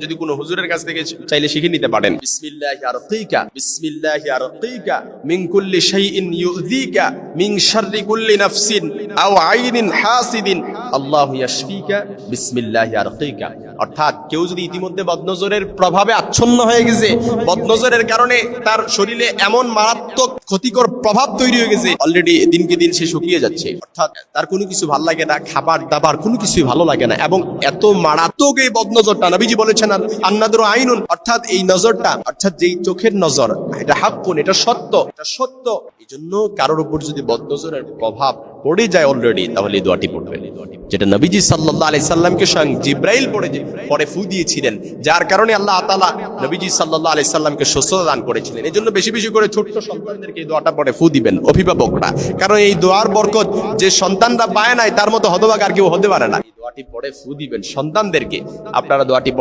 যদি কোনো হুজুরের কাছ থেকে চাইলে শিখে নিতে পারেন। বিসমিল্লাহি আরকিকা বিসমিল্লাহি আরকিকা মিন কুল্লি শাইইন ইউযিকা মিন শাররি কুল্লি নাফসিন আও আইনিন হাসিদিন আল্লাহু ইয়াশফিকা বিসমিল্লাহি আরকিকা। অর্থাৎ কেউ যদি ইতিমধ্যে বদনজরের প্রভাবে আচ্ছন্ন হয়ে গেছে, বদনজরের কারণে তার শরীরে এমন মারাত্মক ক্ষতিকর প্রভাব তৈরি হয়ে গেছে, অলরেডি দিনকে দিন সে শুকিয়ে যাচ্ছে, অর্থাৎ তার কোনো কিছু ভালো লাগে না, খাবার দাবার কোনো কিছুই ভালো লাগে না, এবং এত মারাত্মক এই বদনজরটা, নবীজি বলেছেন আন্নাদরু আইনুন, অর্থাৎ এই নজরটা, অর্থাৎ যেই চোখের নজর, এটা হাক্কুন, এটা সত্য, এটা সত্য। এই জন্য কারোর উপর যদি বদনজরের প্রভাব পড়ে যায় অলরেডি, তাহলে এই দোয়াটি পড়বেন, যেটা নবীজি সাল্লাল্লাহু আলাইহি সাল্লামকে স্বয়ং জিব্রাইল পরে ফু দিয়েছিলেন, যার কারণে আল্লাহ তাআলা নবীজি সাল্লাল্লাহু আলাইহি সাল্লামকে সুস্থতা দান করেছিলেন। এই জন্য বেশি বেশি করে ছোট্ট সন্তানদেরকে এই দোয়াটা পড়ে ফু দিবেন অভিভাবকরা, কারণ এই দোয়ার বরকত যে সন্তানরা পায় নাই তার মতো হতভাগা আর কেউ হতে পারে না। এই দোয়াটি পড়ে ফু দিবেন সন্তানদেরকে, আপনারা দোয়াটি